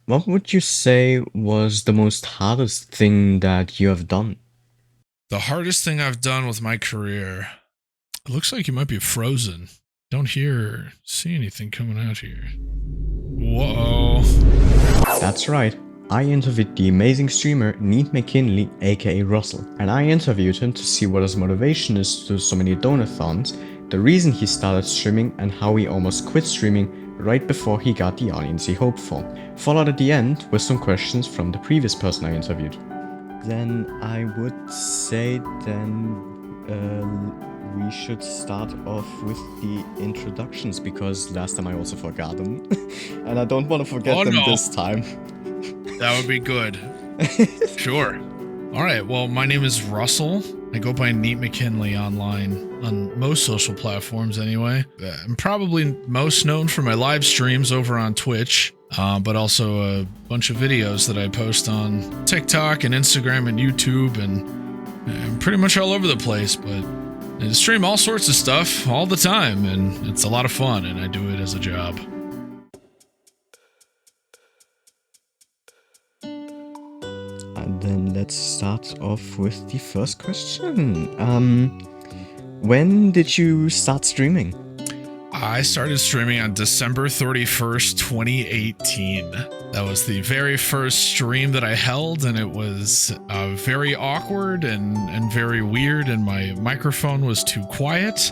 What would you say was the most hardest thing that you have done? The hardest thing I've done with my career. It looks like you might be frozen. Don't see anything coming out here. Whoa. That's right. I interviewed the amazing streamer NeatMcKinley, aka Russell, and I interviewed him to see what his motivation is to so many Dono-thons, the reason he started streaming, and how he almost quit streaming right before he got the audience he hoped for. Followed at the end with some questions from the previous person I interviewed. Then I would say we should start off with the introductions because last time I also forgot them and I don't want to forget them this time. That would be good. Sure. All right. Well, my name is Russell. I go by NeatMcKinley online on most social platforms anyway. I'm probably most known for my live streams over on Twitch, but also a bunch of videos that I post on TikTok and Instagram and YouTube and pretty much all over the place. But I stream all sorts of stuff all the time, and it's a lot of fun, and I do it as a job. And then let's start off with the first question. When did you start streaming? I started streaming on December 31st, 2018. That was the very first stream that I held, and it was very awkward and very weird, and my microphone was too quiet,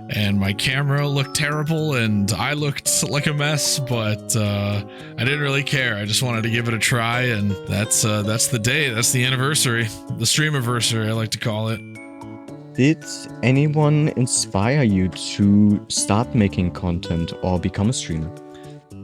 and my camera looked terrible, and I looked like a mess, but I didn't really care. I just wanted to give it a try, and that's the day. That's the anniversary. The stream-anniversary, I like to call it. Did anyone inspire you to start making content or become a streamer?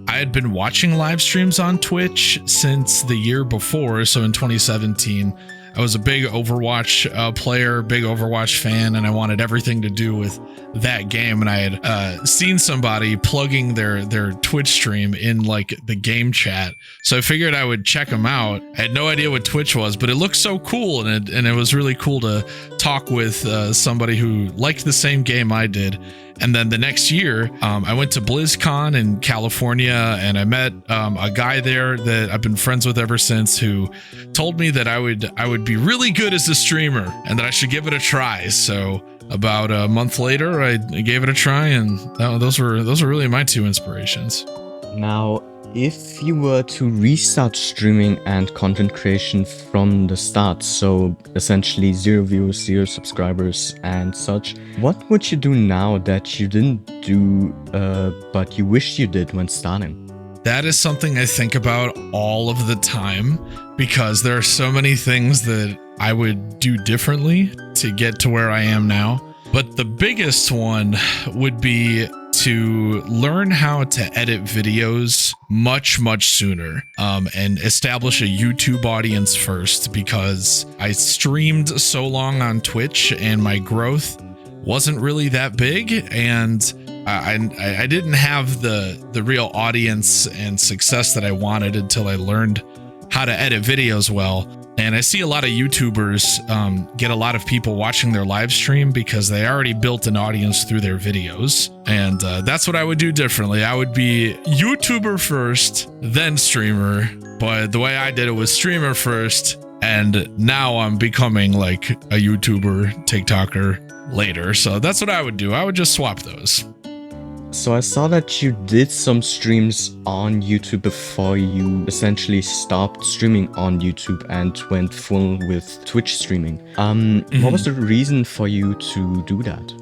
I had been watching live streams on Twitch since the year before, so in 2017. I was a big Overwatch player, big Overwatch fan, and I wanted everything to do with that game. And I had seen somebody plugging their Twitch stream in like the game chat, so I figured I would check them out. I had no idea what Twitch was, but it looked so cool, and it was really cool to talk with somebody who liked the same game I did. And then the next year, I went to BlizzCon in California, and I met a guy there that I've been friends with ever since, who told me that I would be really good as a streamer and that I should give it a try. So about a month later, I gave it a try, and those were really my two inspirations. Now, if you were to restart streaming and content creation from the start, so essentially 0 viewers, 0 subscribers and such, what would you do now that you didn't do but you wish you did when starting? That is something I think about all of the time, because there are so many things that I would do differently to get to where I am now. But the biggest one would be to learn how to edit videos much sooner, and establish a YouTube audience first, because I streamed so long on Twitch and my growth wasn't really that big, and I didn't have the real audience and success that I wanted until I learned how to edit videos well. And I see a lot of YouTubers get a lot of people watching their live stream because they already built an audience through their videos. And that's what I would do differently. I would be YouTuber first, then streamer. But the way I did it was streamer first, and now I'm becoming like a YouTuber, TikToker later. So that's what I would do. I would just swap those. So I saw that you did some streams on YouTube before you essentially stopped streaming on YouTube and went full with Twitch streaming. What was the reason for you to do that?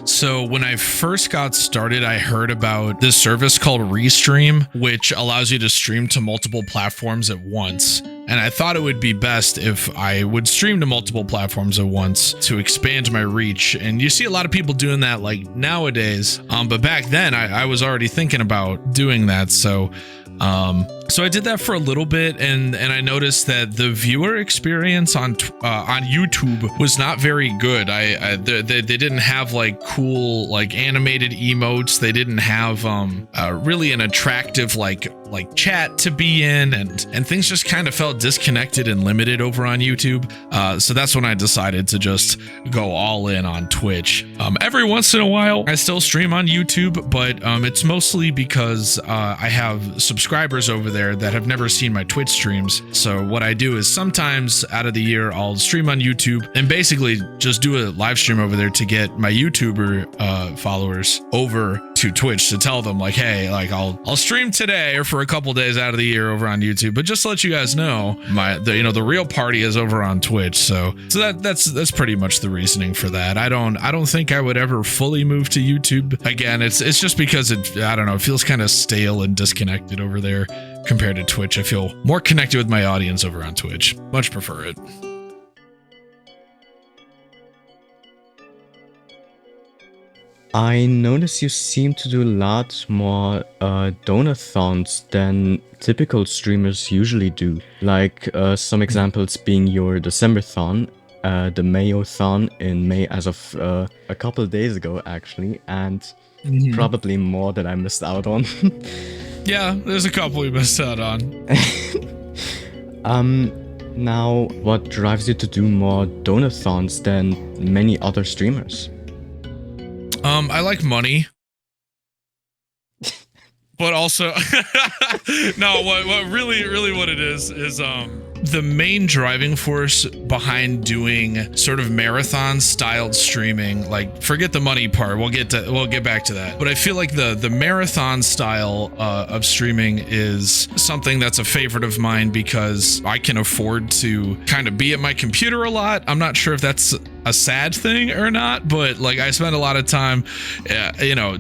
So when I first got started, I heard about this service called Restream, which allows you to stream to multiple platforms at once. And I thought it would be best if I would stream to multiple platforms at once to expand my reach. And you see a lot of people doing that like nowadays. But back then I was already thinking about doing that. So I did that for a little bit, and I noticed that the viewer experience on YouTube was not very good. They didn't have like cool like animated emotes. They didn't have really an attractive like chat to be in, and things just kind of felt disconnected and limited over on YouTube. So that's when I decided to just go all in on Twitch. Every once in a while I still stream on YouTube, but it's mostly because I have subscribers over there there that have never seen my Twitch streams. So what I do is sometimes out of the year, I'll stream on YouTube and basically just do a live stream over there to get my YouTuber followers over to Twitch to tell them like, hey, like I'll stream today or for a couple days out of the year over on YouTube, but just to let you guys know, the real party is over on Twitch. So that's pretty much the reasoning for that. I don't think I would ever fully move to YouTube again. It's just because I don't know, it feels kind of stale and disconnected over there compared to Twitch. I feel more connected with my audience over on Twitch. Much prefer it. I notice you seem to do a lot more Dono-thons than typical streamers usually do. Like some examples being your December-thon, the Mayo-thon in May as of a couple of days ago actually, and probably more that I missed out on. Yeah, there's a couple we missed out on. Now, what drives you to do more Dono-thons than many other streamers? I like money. But also no, what really what it is the main driving force behind doing sort of marathon styled streaming, like forget the money part, we'll get back to that, but I feel like the marathon style of streaming is something that's a favorite of mine because I can afford to kind of be at my computer a lot. I'm not sure if that's a sad thing or not, but like I spend a lot of time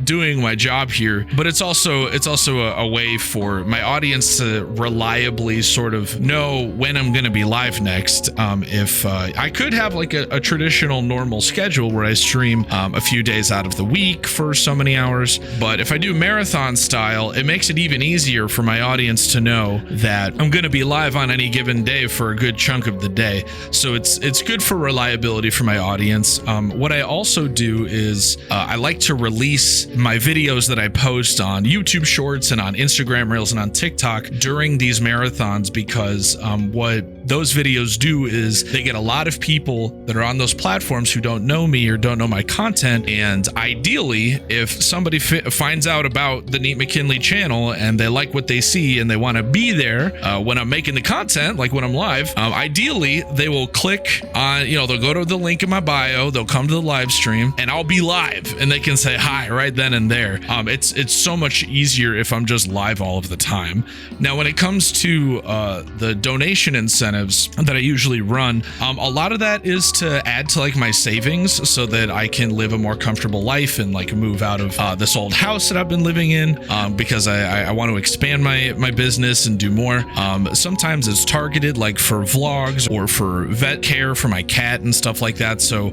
doing my job here, but it's also a way for my audience to reliably sort of know when I'm going to be live next. If I could have like a traditional normal schedule where I stream a few days out of the week for so many hours, but if I do marathon style, it makes it even easier for my audience to know that I'm going to be live on any given day for a good chunk of the day. So it's good for reliability for my audience. What I also do is I like to release my videos that I post on YouTube Shorts and on Instagram Reels and on TikTok during these marathons, because what those videos do is they get a lot of people that are on those platforms who don't know me or don't know my content, and ideally if somebody finds out about the NeatMcKinley channel and they like what they see and they want to be there when I'm making the content, like when I'm live, ideally they will click on, they'll go to the link in my bio, they'll come to the live stream, and I'll be live and they can say hi right then and there. It's so much easier if I'm just live all of the time. Now when it comes to the donation incentives that I usually run, a lot of that is to add to like my savings so that I can live a more comfortable life and like move out of this old house that I've been living in, because I want to expand my business and do more. Sometimes it's targeted like for vlogs or for vet care for my cat and stuff like that. So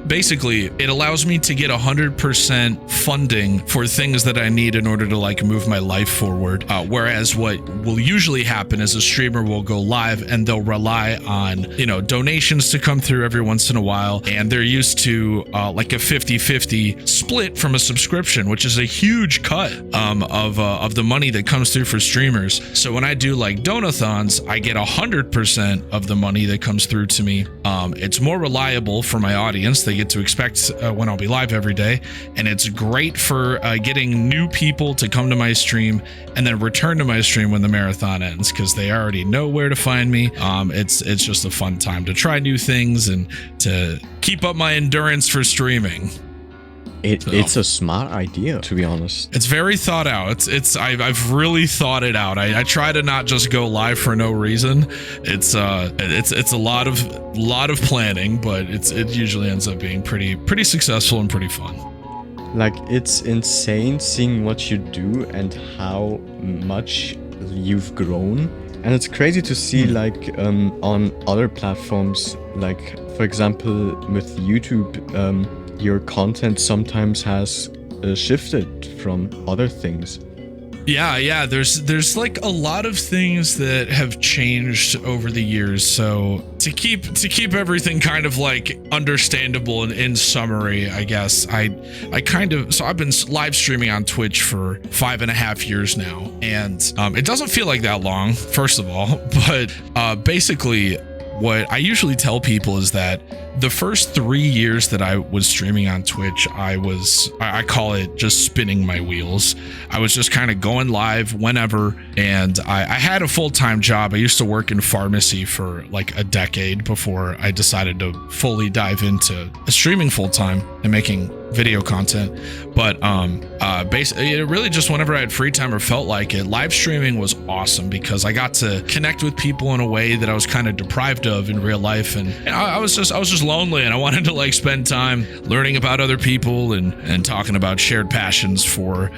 basically it allows me to get 100% funding for things that I need in order to like move my life forward. Whereas what will usually happen is a streamer will go live and they'll rely on, donations to come through every once in a while. And they're used to like a 50-50 split from a subscription, which is a huge cut of the money that comes through for streamers. So when I do like Dono-thons, I get 100% of the money that comes through to me. It's more reliable for my audience. They get to expect when I'll be live every day. And it's great for getting new people to come to my stream and then return to my stream when the marathon ends, because they already know where to find me. It's just a fun time to try new things and to keep up my endurance for streaming. It's a smart idea, to be honest. It's very thought out. I've really thought it out. I try to not just go live for no reason. It's a lot of planning, but it usually ends up being pretty successful and pretty fun. Like, it's insane seeing what you do and how much you've grown. And it's crazy to see like on other platforms, like for example with YouTube, your content sometimes has shifted from other things. Yeah, there's like a lot of things that have changed over the years. So to keep everything kind of like understandable and in summary, I guess I've been live streaming on Twitch for 5.5 years now, and it doesn't feel like that long, first of all, but basically what I usually tell people is that the first 3 years that I was streaming on Twitch, I call it just spinning my wheels. I was just kind of going live whenever, and I had a full-time job. I used to work in pharmacy for like a decade before I decided to fully dive into streaming full-time and making video content. But basically, it really just whenever I had free time or felt like it, live streaming was awesome because I got to connect with people in a way that I was kind of deprived of in real life, and I was just lonely, and I wanted to like spend time learning about other people and talking about shared passions for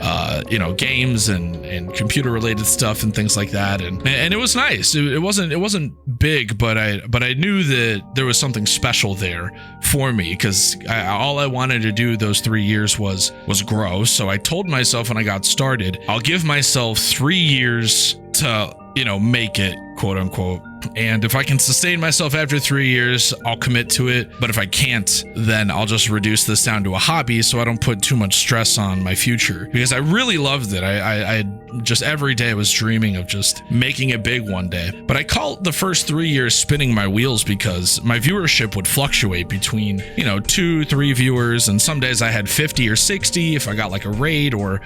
games and computer related stuff and things like that, and it was nice. It wasn't big, but I knew that there was something special there for me because all I wanted to do those 3 years was grow. So I told myself when I got started, I'll give myself 3 years to make it, quote unquote. And if I can sustain myself after 3 years, I'll commit to it. But if I can't, then I'll just reduce this down to a hobby so I don't put too much stress on my future, because I really loved it. I just every day was dreaming of just making it big one day. But I call the first 3 years spinning my wheels because my viewership would fluctuate between 2-3 viewers, and some days I had 50 or 60 if I got like a raid or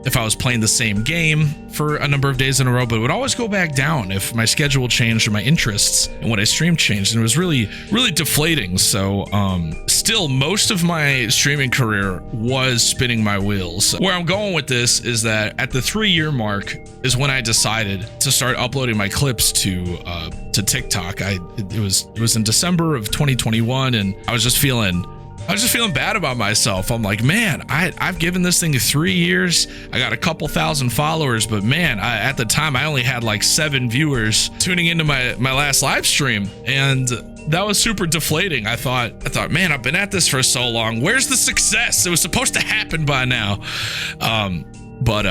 if I was playing the same game for a number of days in a row. But it would always go back down if my schedule changed or my interests and what I streamed changed, and it was really deflating. So still, most of my streaming career was spinning my wheels. Where I'm going with this is that at the 3-year mark is when I decided to start uploading my clips to TikTok. It was in December of 2021, and I was just feeling bad about myself. I'm like, man, I've given this thing 3 years. I got a couple thousand followers, but man, at the time I only had like 7 viewers tuning into my last live stream, and that was super deflating. I thought, man, I've been at this for so long. Where's the success? It was supposed to happen by now. But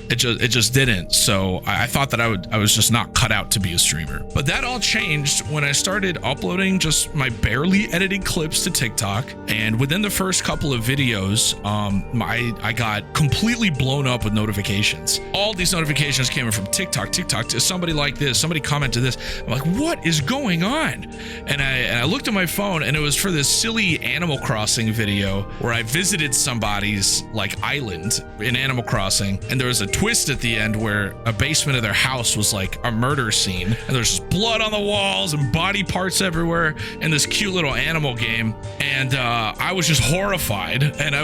it just didn't. So I thought that I was just not cut out to be a streamer. But that all changed when I started uploading just my barely edited clips to TikTok. And within the first couple of videos, I got completely blown up with notifications. All these notifications came in from TikTok to somebody like this, somebody commented this. I'm like, what is going on? And I looked at my phone, and it was for this silly Animal Crossing video where I visited somebody's like island in Animal Crossing. And there was a twist at the end where a basement of their house was like a murder scene, and there's just blood on the walls and body parts everywhere in this cute little animal game. And I was just horrified, and it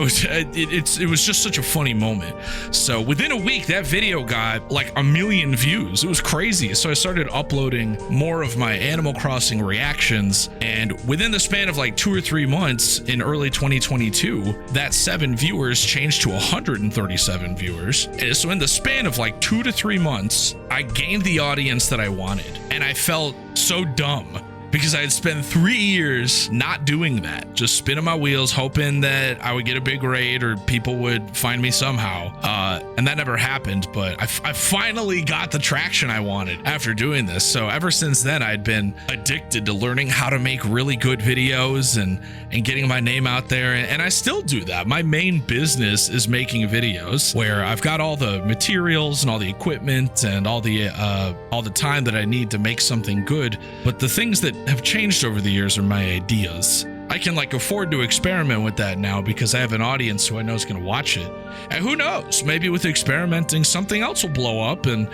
was just such a funny moment. So within a week, that video got like 1 million views. It was crazy. So I started uploading more of my Animal Crossing reactions, and within the span of like 2 or 3 months in early 2022, that 7 viewers changed to 137 viewers. And so in the span of like 2 to 3 months, I gained the audience that I wanted. And I felt so dumb because I had spent 3 years not doing that, just spinning my wheels, hoping that I would get a big raid or people would find me somehow. And that never happened, but I finally got the traction I wanted after doing this. So ever since then, I'd been addicted to learning how to make really good videos and getting my name out there. And I still do that. My main business is making videos where I've got all the materials and all the equipment and all the time that I need to make something good. But the things that have changed over the years are my ideas. I can like afford to experiment with that now because I have an audience who I know is going to watch it. And who knows, maybe with experimenting, something else will blow up and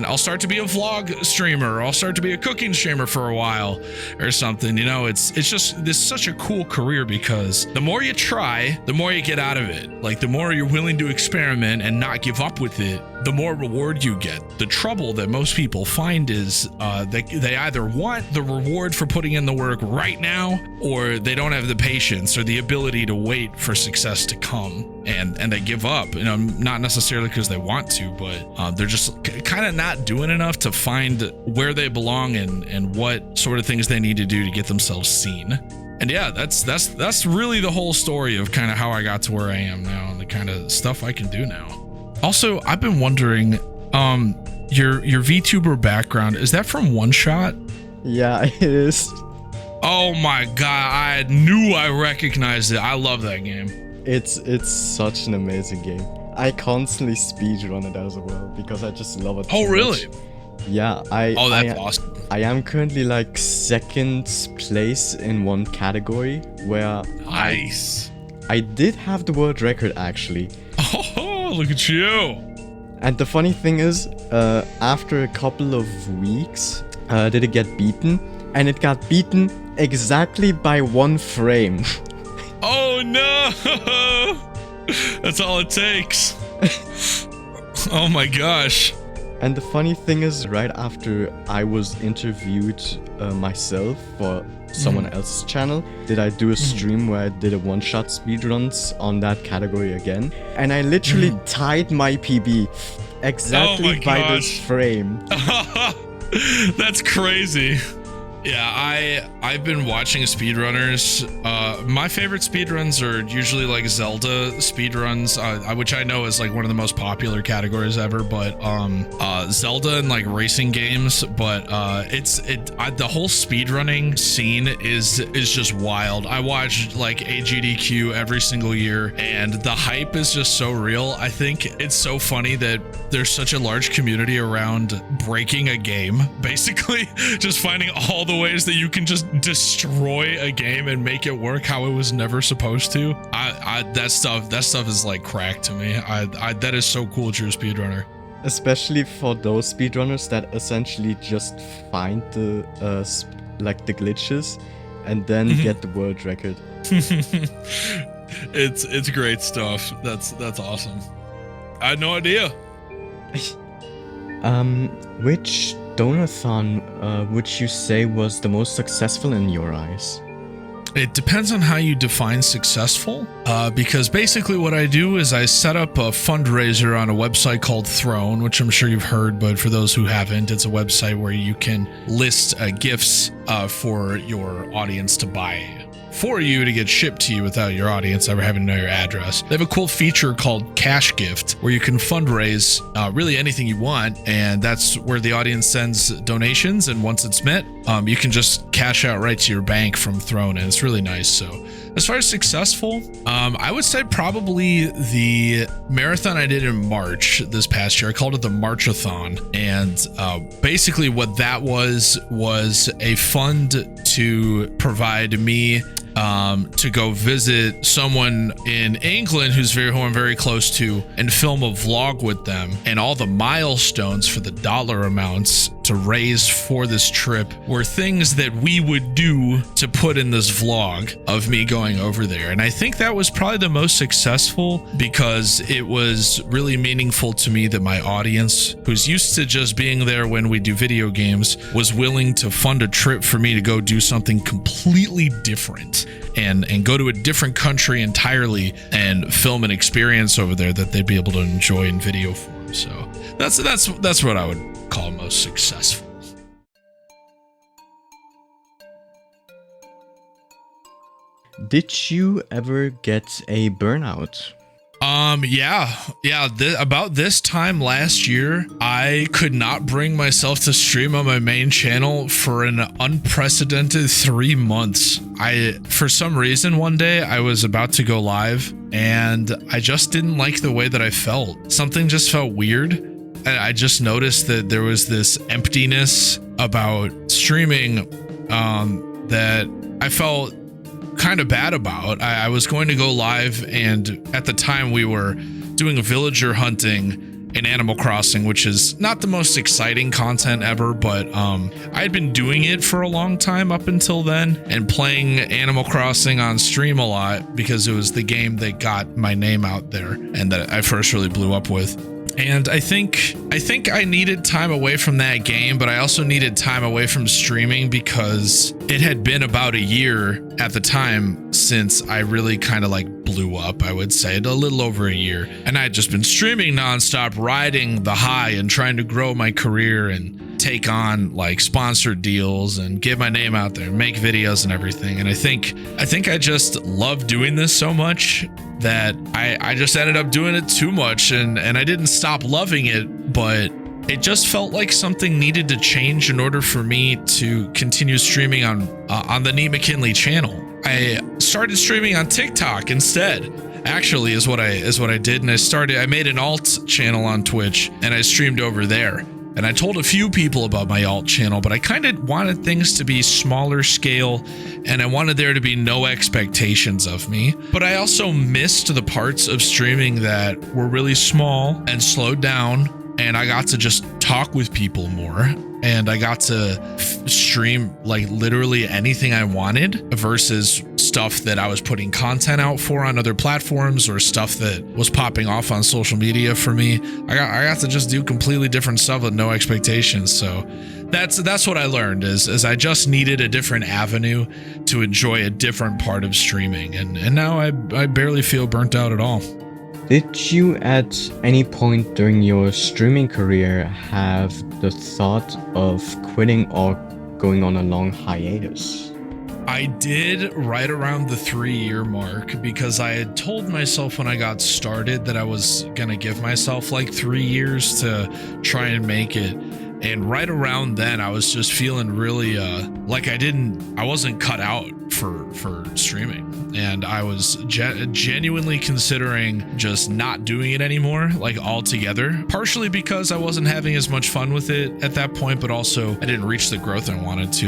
I'll start to be a vlog streamer, or I'll start to be a cooking streamer for a while or something. It's just this such a cool career because the more you try, the more you get out of it. Like the more you're willing to experiment and not give up with it, the more reward you get. The trouble that most people find is they either want the reward for putting in the work right now, or they don't have the patience or the ability to wait for success to come, and they give up. Not necessarily because they want to, but they're just kind of not doing enough to find where they belong and what sort of things they need to do to get themselves seen. And yeah, that's really the whole story of kind of how I got to where I am now and the kind of stuff I can do now. Also, I've been wondering, your VTuber background, is that from One Shot? Yeah, it is. Oh my god, I knew I recognized it. I love that game. It's such an amazing game. I constantly speedrun it as well because I just love it. Oh, really? Much. Yeah, that's awesome. I am currently like second place in one category where Nice. I did have the world record actually. Oh, look at you. And the funny thing is, after a couple of weeks, did it get beaten? And it got beaten exactly by 1 frame. Oh no! That's all it takes. Oh my gosh. And the funny thing is, right after I was interviewed myself for someone else's channel, did I do a stream where I did a one-shot speedruns on that category again. And I literally tied my PB exactly by this frame. That's crazy. Yeah, I've been watching speedrunners. My favorite speedruns are usually like Zelda speedruns, which I know is like one of the most popular categories ever. But Zelda and like racing games. But the whole speedrunning scene is just wild. I watch like AGDQ every single year, and the hype is just so real. I think it's so funny that there's such a large community around breaking a game, basically just finding all the ways that you can just destroy a game and make it work how it was never supposed to. That stuff is like crack to me. That is so cool if you're a speedrunner. Especially for those speedrunners that essentially just find the like the glitches and then get the world record. It's great stuff. That's awesome. I had no idea. Which Dono-thon would you say was the most successful in your eyes? It depends on how you define successful, because basically what I do is I set up a fundraiser on a website called Throne, which I'm sure you've heard, but for those who haven't, it's a website where you can list gifts for your audience to buy for you to get shipped to you without your audience ever having to know your address. They have a cool feature called Cash Gift where you can fundraise really anything you want, and that's where the audience sends donations, and once it's met, you can just cash out right to your bank from Throne, and it's really nice. So as far as successful, I would say probably the marathon I did in March this past year. I called it the March-a-thon, and basically what that was a fund to provide me to go visit someone in England who I'm very close to and film a vlog with them, and all the milestones for the dollar amounts to raise for this trip were things that we would do to put in this vlog of me going over there. And I think that was probably the most successful because it was really meaningful to me that my audience, who's used to just being there when we do video games, was willing to fund a trip for me to go do something completely different and go to a different country entirely and film an experience over there that they'd be able to enjoy in video form. So that's what I would call most successful. Did you ever get a burnout? About this time last year, I could not bring myself to stream on my main channel for an unprecedented 3 months. For some reason, one day I was about to go live and I just didn't like the way that I felt. Something just felt weird. And I just noticed that there was this emptiness about streaming that I felt kind of bad about. I was going to go live, and at the time we were doing villager hunting in Animal Crossing, which is not the most exciting content ever, but I had been doing it for a long time up until then and playing Animal Crossing on stream a lot because it was the game that got my name out there and that I first really blew up with. And I think I needed time away from that game, but I also needed time away from streaming because it had been about a year at the time since I really kind of like blew up, I would say, a little over a year. And I had just been streaming nonstop, riding the high and trying to grow my career and take on like sponsored deals and get my name out there, make videos and everything. And I think I just love doing this so much that I just ended up doing it too much, and I didn't stop loving it, but it just felt like something needed to change in order for me to continue streaming on the NeatMcKinley channel. I started streaming on TikTok instead. Actually, is what I did, and I made an alt channel on Twitch and I streamed over there. And I told a few people about my alt channel, but I kind of wanted things to be smaller scale, and I wanted there to be no expectations of me. But I also missed the parts of streaming that were really small and slowed down, and I got to just talk with people more. And I got to stream like literally anything I wanted versus stuff that I was putting content out for on other platforms or stuff that was popping off on social media for me. I got to just do completely different stuff with no expectations. So that's what I learned is I just needed a different avenue to enjoy a different part of streaming. And now I barely feel burnt out at all. Did you at any point during your streaming career have the thought of quitting or going on a long hiatus? I did right around the 3-year mark because I had told myself when I got started that I was going to give myself like 3 years to try and make it. And right around then, I was just feeling really like I wasn't cut out for streaming. And I was genuinely considering just not doing it anymore, like altogether. Partially because I wasn't having as much fun with it at that point, but also I didn't reach the growth I wanted to.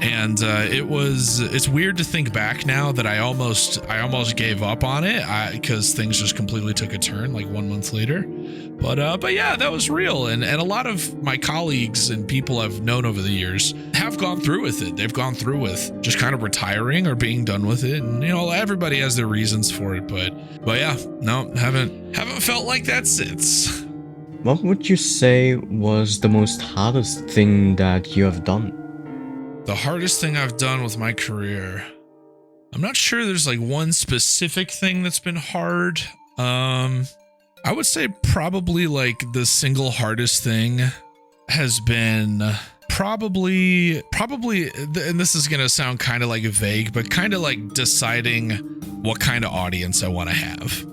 And it's weird to think back now that I almost gave up on it because things just completely took a turn like 1 month later. But yeah, that was real. And a lot of my colleagues and people I've known over the years have gone through with it. They've gone through with just kind of retiring or being done with it. And, you know, everybody has their reasons for it. But yeah, no, haven't felt like that since. What would you say was the most hardest thing that you have done? The hardest thing I've done with my career. I'm not sure there's like one specific thing that's been hard. I would say probably like the single hardest thing has been probably, and this is going to sound kind of like vague, but kind of like deciding what kind of audience I want to have,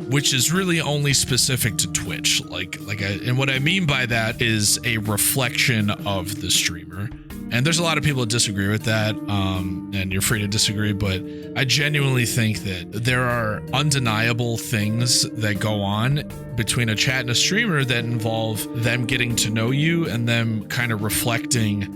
which is really only specific to Twitch. And what I mean by that is a reflection of the streamer. And there's a lot of people that disagree with that, and you're free to disagree, but I genuinely think that there are undeniable things that go on between a chat and a streamer that involve them getting to know you and them kind of reflecting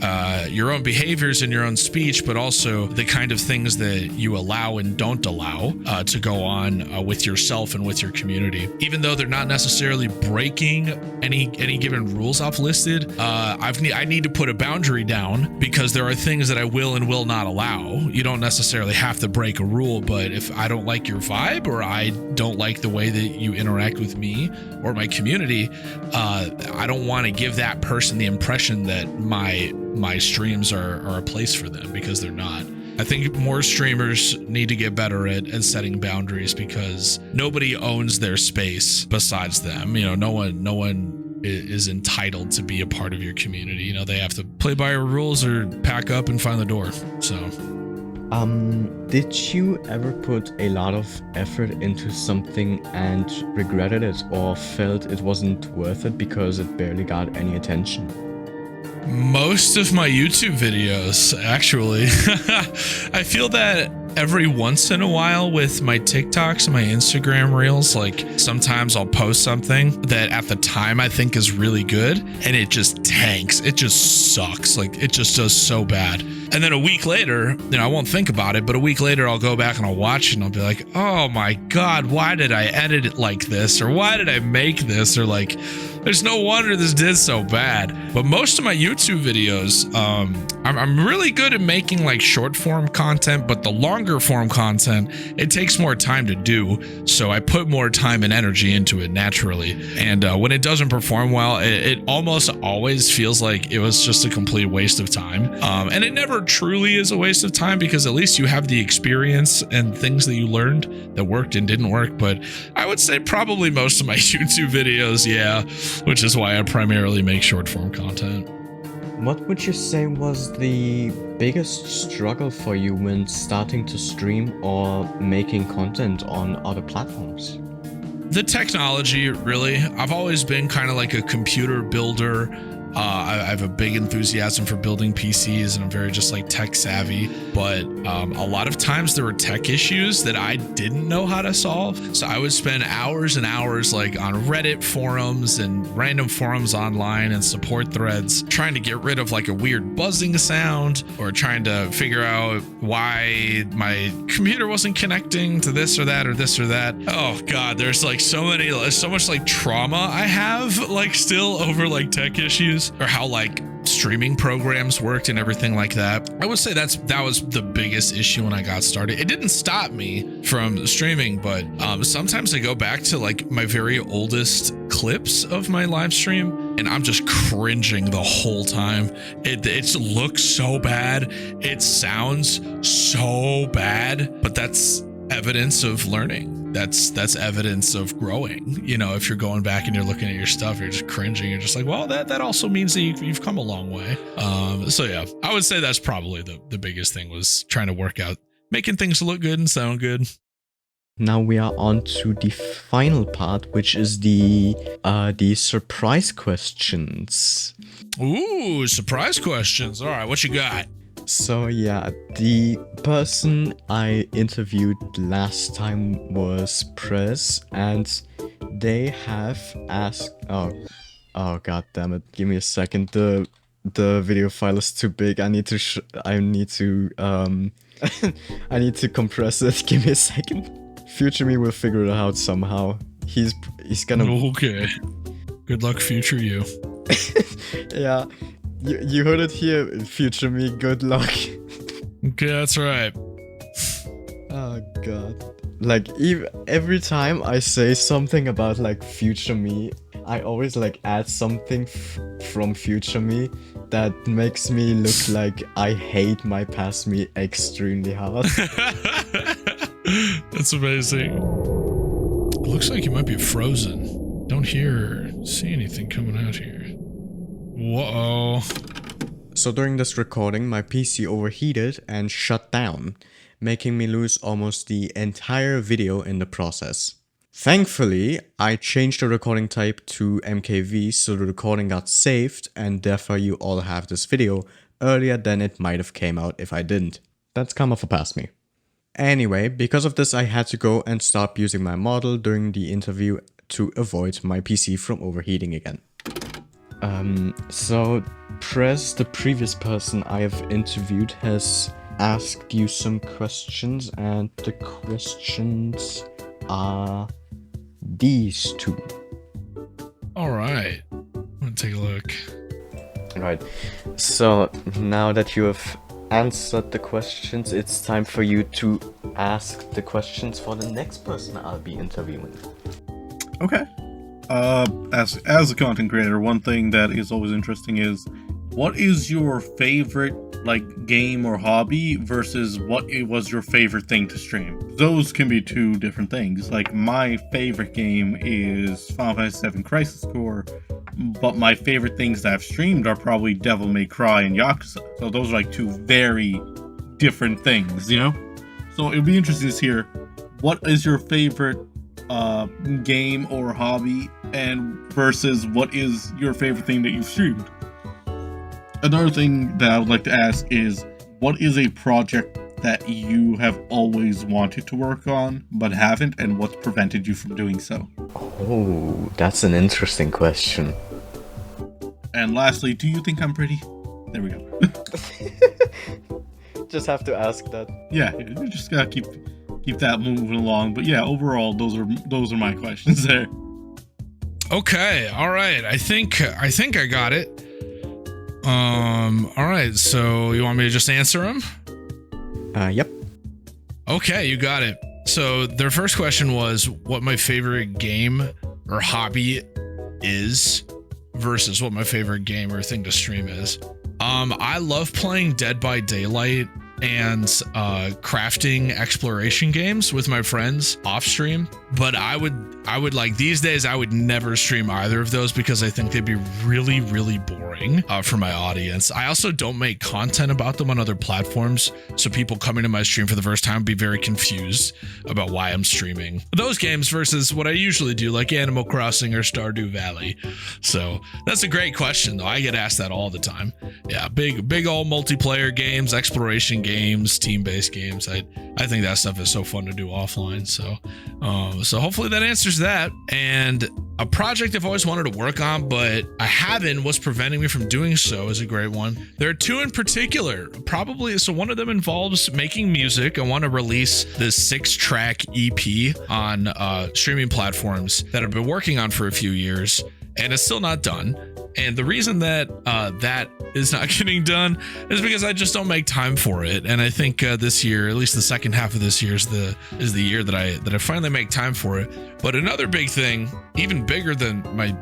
your own behaviors and your own speech, but also the kind of things that you allow and don't allow to go on with yourself and with your community. Even though they're not necessarily breaking any given rules I've listed, I need to put a boundary down because there are things that I will and will not allow. You don't necessarily have to break a rule, but if I don't like your vibe or I don't like the way that you interact with me or my community, I don't want to give that person the impression that my streams are a place for them, because they're not. I think more streamers need to get better at setting boundaries, because nobody owns their space besides them. You know, no one is entitled to be a part of your community. You know, they have to play by your rules or pack up and find the door. So did you ever put a lot of effort into something and regretted it, or felt it wasn't worth it because it barely got any attention? Most of my YouTube videos, actually. I feel that every once in a while with my TikToks and my Instagram reels, like sometimes I'll post something that at the time I think is really good and it just tanks. It just sucks. Like it just does so bad. And then a week later, you know, I won't think about it, but a week later I'll go back and I'll watch it and I'll be like, oh my God, why did I edit it like this? Or why did I make this? Or like, there's no wonder this did so bad. But most of my YouTube videos, I'm really good at making like short form content, but the longer form content, it takes more time to do. So I put more time and energy into it naturally. And when it doesn't perform well, it almost always feels like it was just a complete waste of time. And it never truly is a waste of time, because at least you have the experience and things that you learned that worked and didn't work. But I would say probably most of my YouTube videos, yeah, which is why I primarily make short form content. What would you say was the biggest struggle for you when starting to stream or making content on other platforms? The technology, really. I've always been kind of like a computer builder. I have a big enthusiasm for building PCs, and I'm very just like tech savvy. But a lot of times there were tech issues that I didn't know how to solve. So I would spend hours and hours like on Reddit forums and random forums online and support threads trying to get rid of like a weird buzzing sound, or trying to figure out why my computer wasn't connecting to this or that or this or that. Oh God, there's like so much like trauma I have like still over like tech issues, or how like streaming programs worked and everything like that. I would say that was the biggest issue when I got started. It didn't stop me from streaming, but sometimes I go back to like my very oldest clips of my live stream and I'm just cringing the whole time. It looks so bad, it sounds so bad, but that's evidence of learning. That's evidence of growing. You know, if you're going back and you're looking at your stuff, you're just cringing. You're just like, well, that also means that you've come a long way. So yeah, I would say that's probably the biggest thing, was trying to work out making things look good and sound good. Now we are on to the final part, which is the surprise questions. Ooh, surprise questions. All right, what you got? So yeah, the person I interviewed last time was Prez, and they have asked. Oh god damn it! Give me a second. The video file is too big. I need to I need to compress it. Give me a second. Future me will figure it out somehow. He's gonna. Okay. Good luck, future you. Yeah. You heard it here, future me, good luck. Okay, that's right. Oh god. Like, every time I say something about like future me, I always like add something from future me that makes me look like I hate my past me extremely hard. That's amazing. It looks like you might be frozen. Don't hear or see anything coming out here. Whoa. So during this recording, my PC overheated and shut down, making me lose almost the entire video in the process. Thankfully, I changed the recording type to MKV so the recording got saved, and therefore you all have this video earlier than it might have came out if I didn't. That's kind of a past me. Anyway, because of this I had to go and stop using my model during the interview to avoid my PC from overheating again. So Prez, the previous person I have interviewed, has asked you some questions, and the questions are these two. Alright, I'm gonna take a look. Alright, so now that you have answered the questions, it's time for you to ask the questions for the next person I'll be interviewing. Okay. As a content creator, one thing that is always interesting is, what is your favorite like game or hobby versus what was your favorite thing to stream? Those can be two different things. Like, my favorite game is Final Fantasy VII Crisis Core, but my favorite things that I've streamed are probably Devil May Cry and Yakuza. So those are like two very different things, you know? So it'd be interesting to hear, what is your favorite game or hobby, and versus what is your favorite thing that you've streamed. Another thing that I would like to ask is, what is a project that you have always wanted to work on but haven't, and what's prevented you from doing so? Oh, that's an interesting question. And lastly, do you think I'm pretty? There we go. Just have to ask that. Yeah, you just gotta keep that moving along. But yeah, overall, those are my questions there. Okay, all right. I think I got it. All right. So you want me to just answer them? Yep. Okay, you got it. So their first question was what my favorite game or hobby is versus what my favorite game or thing to stream is. I love playing Dead by Daylight and crafting exploration games with my friends off stream. But I would like, these days I would never stream either of those because I think they'd be really, really boring for my audience. I also don't make content about them on other platforms, so people coming to my stream for the first time would be very confused about why I'm streaming those games versus what I usually do, like Animal Crossing or Stardew Valley. So that's a great question, though. I get asked that all the time. Yeah, big old multiplayer games, exploration games, team-based games. I think that stuff is so fun to do offline. So hopefully that answers that. And a project I've always wanted to work on, but I haven't, what's preventing me from doing so, is a great one. There are two in particular, probably. So one of them involves making music. I want to release this 6-track EP on streaming platforms that I've been working on for a few years, and it's still not done. And the reason that that is not getting done is because I just don't make time for it. And I think this year, at least the second half of this year, is the year that I finally make time for it. But another big thing, even bigger than my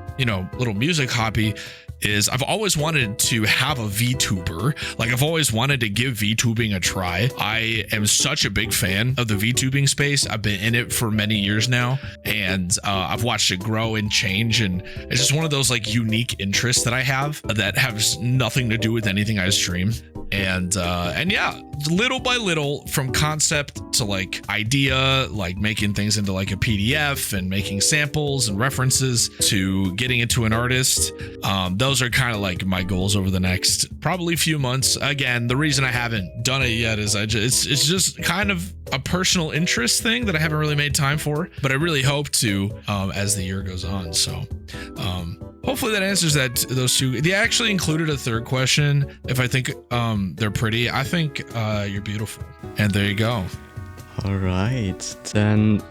little music hobby, is I've always wanted to have a VTuber. Like, I've always wanted to give VTubing a try. I am such a big fan of the VTubing space. I've been in it for many years now, and I've watched it grow and change, and it's just one of those like unique interests that I have that has nothing to do with anything I stream. And yeah, little by little, from concept to like idea, like making things into like a PDF and making samples and references, to getting into an artist. Those are kind of like my goals over the next probably few months. Again, the reason I haven't done it yet is it's just kind of a personal interest thing that I haven't really made time for, but I really hope to as the year goes on. So hopefully that answers those two. They actually included a third question. If I think they're pretty, I think you're beautiful. And there you go. All right, then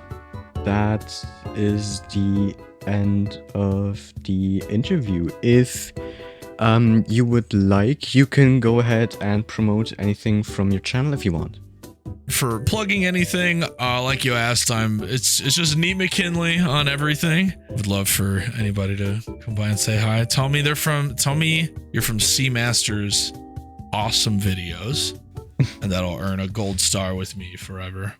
that is the end of the interview. If you would like, you can go ahead and promote anything from your channel if you want. For plugging anything, like you asked, it's just NeatMcKinley on everything. Would love for anybody to come by and say hi. Tell me you're from Seamaster's awesome videos, and that'll earn a gold star with me forever.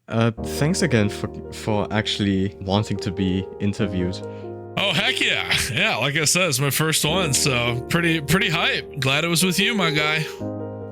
Thanks again for actually wanting to be interviewed. Oh, heck yeah. Yeah, like I said, it's my first one, so pretty hype. Glad it was with you, my guy.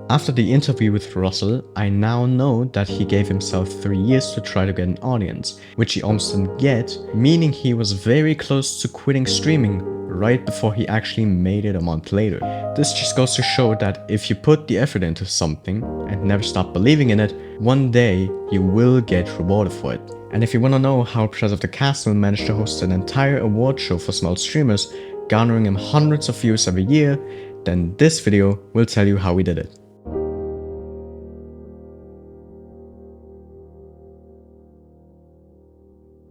After the interview with Russel, I now know that he gave himself 3 years to try to get an audience, which he almost didn't get, meaning he was very close to quitting streaming right before he actually made it a month later. This just goes to show that if you put the effort into something and never stop believing in it, one day you will get rewarded for it. And if you want to know how Press of the Castle managed to host an entire award show for small streamers, garnering him hundreds of views every year, then this video will tell you how we did it.